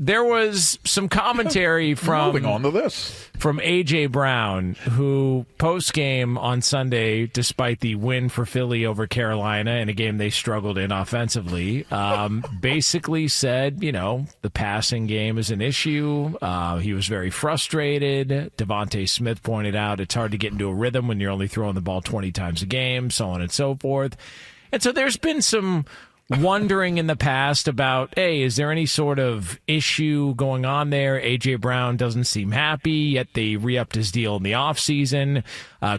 there was some commentary moving on to this. From A.J. Brown, who post-game on Sunday, despite the win for Philly over Carolina in a game they struggled in offensively, basically said, the passing game is an issue. He was very frustrated. Devontae Smith pointed out it's hard to get into a rhythm when you're only throwing the ball 20 times a game, so on and so forth. And so there's been some wondering in the past about, hey, is there any sort of issue going on there? A.J. Brown doesn't seem happy, yet they re-upped his deal in the offseason.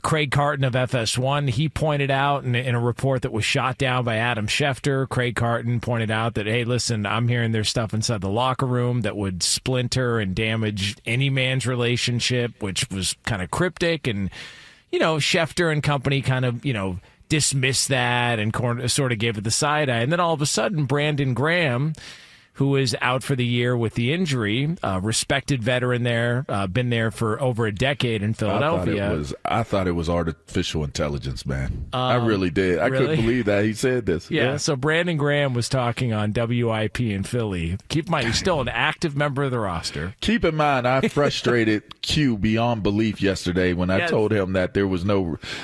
Craig Carton of FS1, he pointed out in a report that was shot down by Adam Schefter, Craig Carton pointed out that, hey, listen, I'm hearing there's stuff inside the locker room that would splinter and damage any man's relationship, which was kind of cryptic. And, Schefter and company kind of, dismissed that and sort of gave it the side eye. And then all of a sudden, Brandon Graham, who is out for the year with the injury, respected veteran there, been there for over a decade in Philadelphia. I thought it was artificial intelligence, man. I really did. I couldn't believe that he said this. Yeah, so Brandon Graham was talking on WIP in Philly. Keep in mind, he's still an active member of the roster. Keep in mind, I frustrated Q beyond belief yesterday when I told him that there was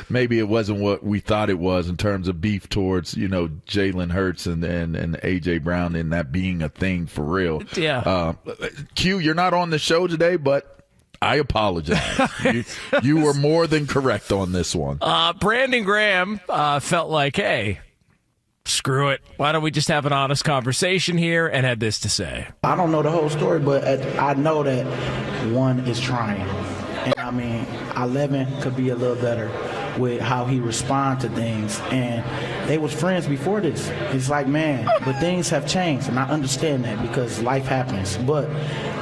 maybe it wasn't what we thought it was in terms of beef towards, Jalen Hurts and A.J. Brown and that being a thing for real. Yeah. Q, you're not on the show today, but I apologize. you were more than correct on this one. Brandon Graham felt like, hey, screw it. Why don't we just have an honest conversation here, and had this to say. I don't know the whole story, but I know that one is trying. And 11 could be a little better with how he responds to things. And they was friends before this. It's like, man, but things have changed, and I understand that because life happens. But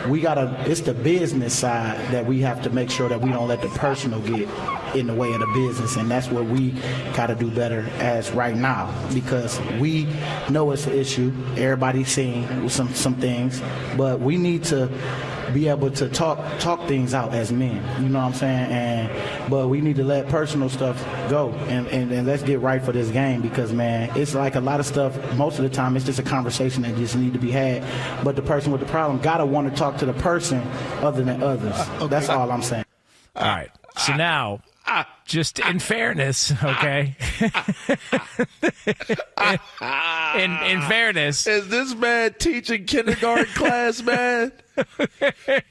it's the business side that we have to make sure that we don't let the personal get in the way of the business, and that's what we got to do better as right now, because we know it's an issue. Everybody's seeing some things, but we need to be able to talk things out as men. You know what I'm saying? But we need to let personal stuff go and let's get right for this game, because, man, it's like a lot of stuff, most of the time it's just a conversation that just need to be had. But the person with the problem got to want to talk to the person other than others. That's all I'm saying. All right. So now, just in fairness, okay? in fairness. Is this man teaching kindergarten class, man?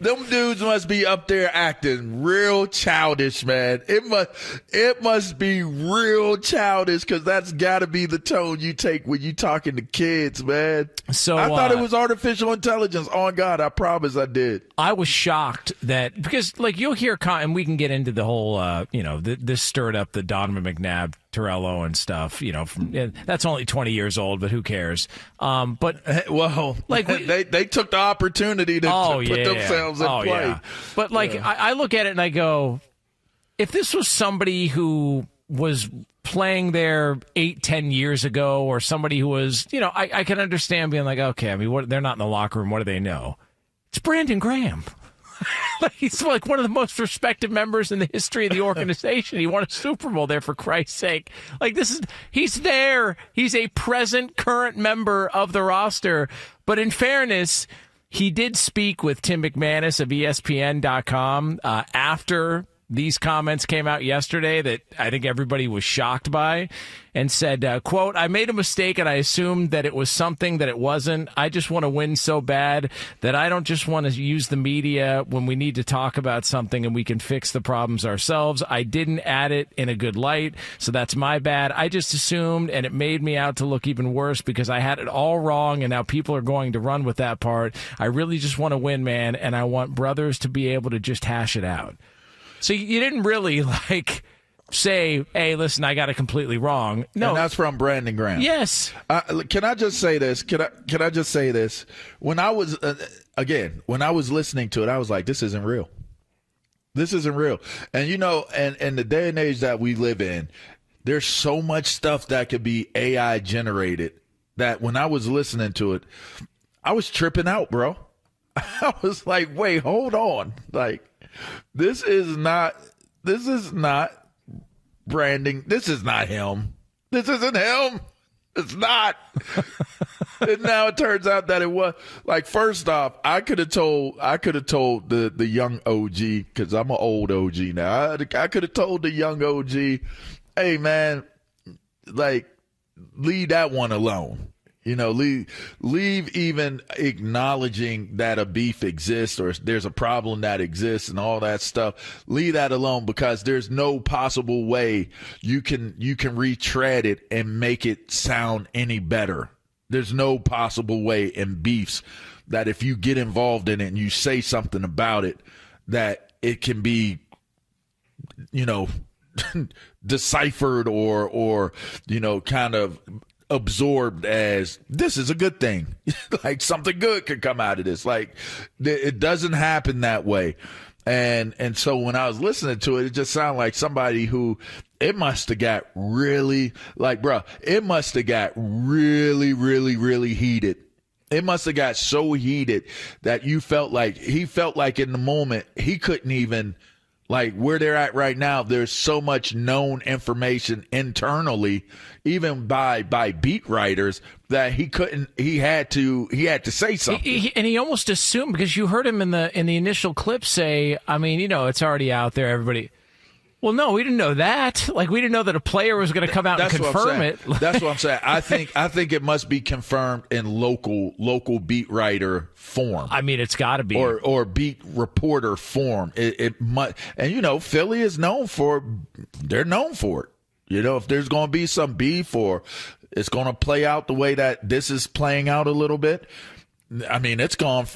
Them dudes must be up there acting real childish, man. It must be real childish, because that's got to be the tone you take when you talking to kids, man. So I thought it was artificial intelligence. On God, I promise I did. I was shocked that, because you'll hear, and we can get into the whole, this stirred up the Donovan McNabb, Torello and stuff, that's only 20 years old, but who cares? But they took the opportunity to put themselves in play. Yeah. But I look at it and I go, if this was somebody who was playing there 8-10 years ago, or somebody who was, I can understand being like, okay, they're not in the locker room. What do they know? It's Brandon Graham. He's like one of the most respected members in the history of the organization. He won a Super Bowl there, for Christ's sake. He's there. He's a current member of the roster. But in fairness, he did speak with Tim McManus of ESPN.com after these comments came out yesterday that I think everybody was shocked by, and said, quote, "I made a mistake and I assumed that it was something that it wasn't. I just want to win so bad that I don't just want to use the media when we need to talk about something and we can fix the problems ourselves. I didn't add it in a good light, so that's my bad. I just assumed, and it made me out to look even worse because I had it all wrong, and now people are going to run with that part. I really just want to win, man, and I want brothers to be able to just hash it out." So you didn't really say, "Hey, listen, I got it completely wrong." No, and that's from Brandon Graham. Yes. Can I just say this? Can I just say this? When I was when I was listening to it, I was like, "This isn't real. This isn't real." And and the day and age that we live in, there's so much stuff that could be AI generated that when I was listening to it, I was tripping out, bro. I was like, "Wait, hold on, This is not branding. This is not him. This isn't him. It's not." And now it turns out that it was like, first off, I could have told the young OG, because I'm an old OG now. I could have told the young OG, hey man, like, leave that one alone. You know, leave even acknowledging that a beef exists or there's a problem that exists and all that stuff. Leave that alone, because there's no possible way you can retread it and make it sound any better. There's no possible way in beefs that if you get involved in it and you say something about it, that it can be, you know, deciphered or you know, kind of absorbed as this is a good thing. Like something good could come out of this. Like it doesn't happen that way. And so when I was listening to it, it just sounded like somebody who it must have got really, like, bro, it must have got really, really, really heated. It must have got so heated that he felt like in the moment he couldn't even, like where they're at right now, there's so much known information internally, even by beat writers, that he had to say something. And he almost assumed, because you heard him in the initial clip say, I mean, you know, it's already out there, everybody. Well, no, we didn't know that. Like, we didn't know that a player was going to come out and confirm it. That's what I'm saying. I think it must be confirmed in local beat writer form. I mean, it's got to be, or beat reporter form. It must, and you know, Philly is known for. They're known for it. You know, if there's going to be some beef or it's going to play out the way that this is playing out a little bit, I mean, it's gone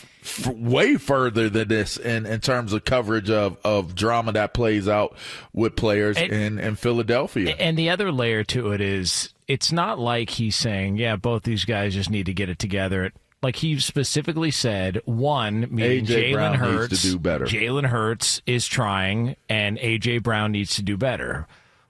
way further than this in terms of coverage of drama that plays out with players in Philadelphia. And the other layer to it is, it's not like he's saying, yeah, both these guys just need to get it together. Like he specifically said, one, meaning Jalen Hurts needs to do better. Jalen Hurts is trying, and A.J. Brown needs to do better.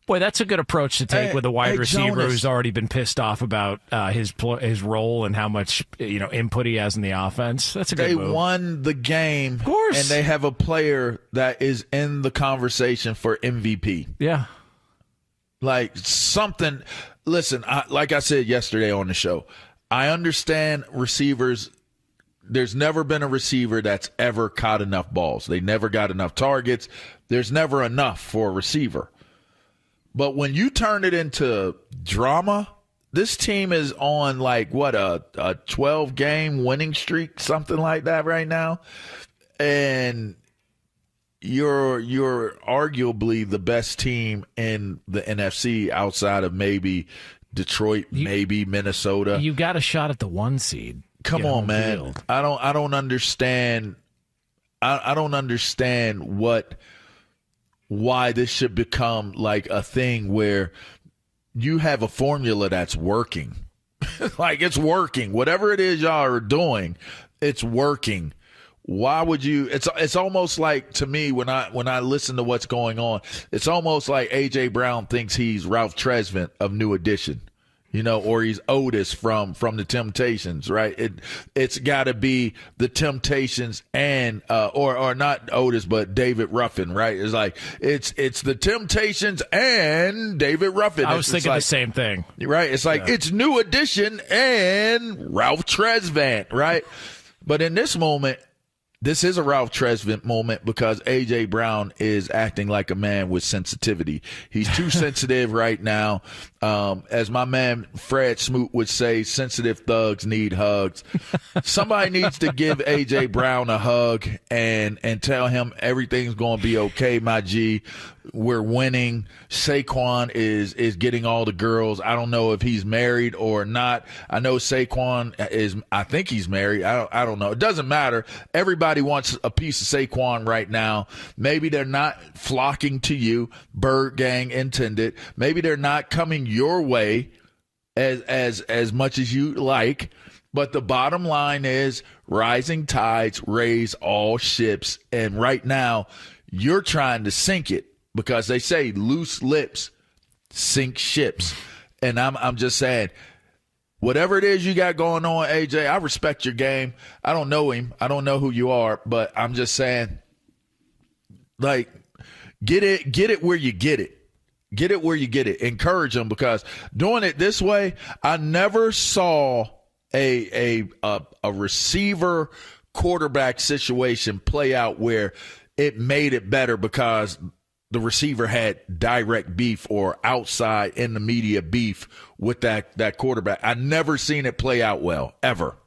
Boy, that's a good approach to take with a wide receiver Jonas, who's already been pissed off about his role and how much input he has in the offense. That's a good move. They won the game, of course, and they have a player that is in the conversation for MVP. Yeah, like something. Listen, like I said yesterday on the show, I understand receivers. There's never been a receiver that's ever caught enough balls. They never got enough targets. There's never enough for a receiver. But when you turn it into drama, this team is on like what, a 12-game winning streak, something like that right now. And you're arguably the best team in the NFC outside of maybe Detroit, maybe Minnesota. You got a shot at the 1 seed. Come on, man. Field. I don't understand. I don't understand why this should become like a thing where you have a formula that's working. Like it's working. Whatever it is y'all are doing, it's working. Why would you? It's almost like, to me, when I listen to what's going on, it's almost like A.J. Brown thinks he's Ralph Tresvant of New Edition. You know, or he's Otis from the Temptations, right? It's got to be the Temptations and or not Otis, but David Ruffin, right? It's like it's the Temptations and David Ruffin. I was thinking the same thing, right? It's like it's New Edition and Ralph Tresvant, right? But in this moment, this is a Ralph Tresvant moment because A.J. Brown is acting like a man with sensitivity. He's too sensitive right now. As my man Fred Smoot would say, sensitive thugs need hugs. Somebody needs to give A.J. Brown a hug and tell him everything's going to be okay, my G. We're winning. Saquon is getting all the girls. I don't know if he's married or not. I know Saquon is. I think he's married. I don't know. It doesn't matter. Everybody wants a piece of Saquon right now. Maybe they're not flocking to you, Bird Gang intended. Maybe they're not coming your way as much as you like. But the bottom line is rising tides raise all ships. And right now you're trying to sink it. Because they say loose lips sink ships. And I'm just saying, whatever it is you got going on, AJ, I respect your game. I don't know him. I don't know who you are. But I'm just saying, like, get it where you get it. Get it where you get it. Encourage them, because doing it this way, I never saw a receiver quarterback situation play out where it made it better because the receiver had direct beef or outside in the media beef with that quarterback. I never seen it play out well, ever.